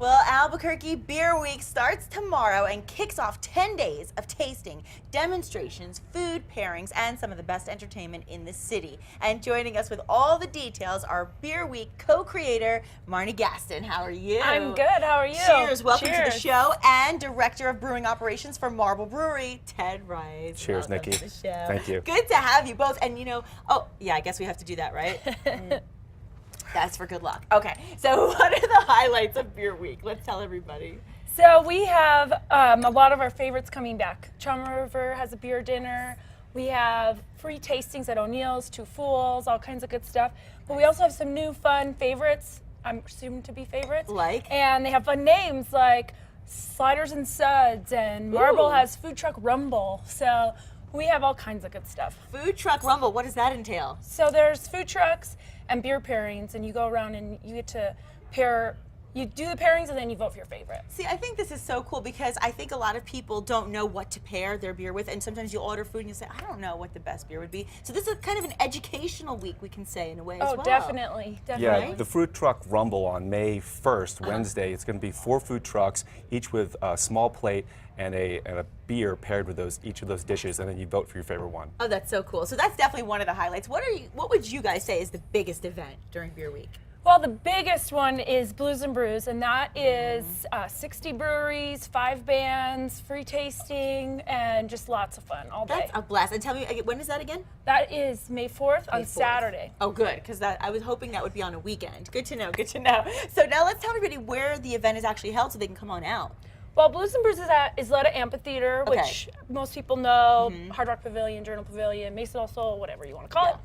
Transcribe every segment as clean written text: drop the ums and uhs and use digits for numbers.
Well, Albuquerque Beer Week starts tomorrow and kicks off 10 days of tasting, demonstrations, food pairings, and some of the best entertainment in the city. And joining us with all the details are Beer Week co-creator Marne Gaston. How are you? I'm good. How are you? Cheers. Welcome to the Cheers. show. And Director of Brewing Operations for Marble Brewery, Ted Rice. Cheers, Welcome Nikki. to the show. Thank you. Good to have you both. And oh, yeah, I guess we have to do that, right? That's for good luck. Okay, so what are the highlights of Beer Week? Let's tell everybody. So we have a lot of our favorites coming back. Charm River has a beer dinner. We have free tastings at O'Neill's, Two Fools, all kinds of good stuff. But we also have some new fun favorites, I'm assumed to be favorites. Like? And they have fun names like Sliders and Suds, and Marble has Food Truck Rumble. So we have all kinds of good stuff. Food Truck Rumble, what does that entail? So there's food trucks and beer pairings, and you go around and you get to pair. You do the pairings and then you vote for your favorite. See, I think this is so cool because I think a lot of people don't know what to pair their beer with, and sometimes you order food and you say, I don't know what the best beer would be. So this is kind of an educational week, we can say, in a way as well. Oh, definitely. Yeah, the Food Truck Rumble on May 1st, Wednesday, it's going to be 4 food trucks, each with a small plate and a beer paired with each of those dishes, and then you vote for your favorite one. Oh, that's so cool. So that's definitely one of the highlights. What would you guys say is the biggest event during Beer Week? Well, the biggest one is Blues and Brews, and that is 60 breweries, 5 bands, free tasting, and just lots of fun all day. That's a blast. And tell me, when is that again? That is May 4th on Saturday. Oh, good, because I was hoping that would be on a weekend. Good to know, good to know. So now let's tell everybody where the event is actually held so they can come on out. Well, Blues and Brews is at Isleta Amphitheater, which most people know, Hard Rock Pavilion, Journal Pavilion, Mesa del Sol, whatever you want to call it.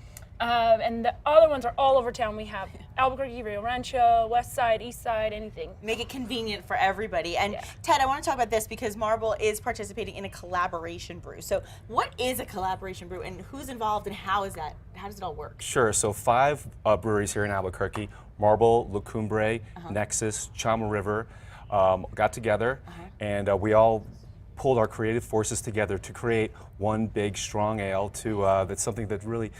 And the other ones are all over town. We have Albuquerque, Rio Rancho, West Side, East Side, anything. Make it convenient for everybody. And Ted, I want to talk about this because Marble is participating in a collaboration brew. So what is a collaboration brew and who's involved and how does it all work? Sure, so 5 breweries here in Albuquerque, Marble, La Cumbre, Nexus, Chama River, got together and we all pulled our creative forces together to create one big strong ale that's something that really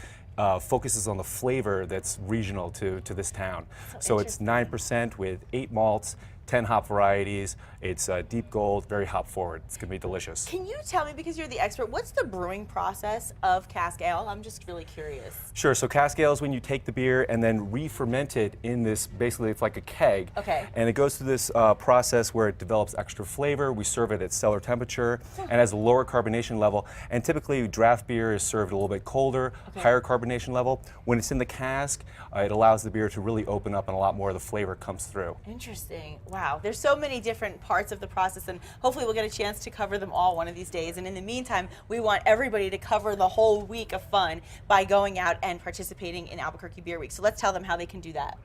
focuses on the flavor that's regional to this town. So it's 9% with 8 malts, 10 hop varieties. It's deep gold, very hop forward. It's gonna be delicious. Can you tell me, because you're the expert, what's the brewing process of cask ale? I'm just really curious. Sure, so cask ale is when you take the beer and then re-ferment it in this, basically it's like a keg. Okay. And it goes through this process where it develops extra flavor. We serve it at cellar temperature and has a lower carbonation level. And typically draft beer is served a little bit colder, higher carbonation level. When it's in the cask, it allows the beer to really open up and a lot more of the flavor comes through. Interesting. Wow, there's so many different parts of the process, and hopefully we'll get a chance to cover them all one of these days. And in the meantime, we want everybody to cover the whole week of fun by going out and participating in Albuquerque Beer Week. So let's tell them how they can do that.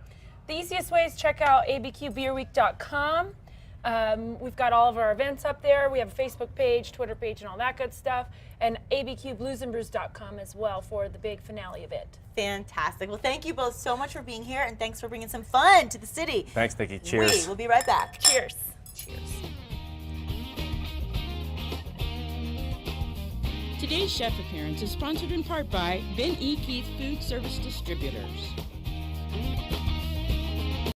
The easiest way is check out abqbeerweek.com. We've got all of our events up there. We have a Facebook page, Twitter page, and all that good stuff. And abqbluesandbrews.com as well for the big finale of it. Fantastic. Well, thank you both so much for being here, and thanks for bringing some fun to the city. Thanks, Nikki. Cheers. We'll be right back. Cheers. Cheers. Today's chef appearance is sponsored in part by Ben E. Keith Food Service Distributors.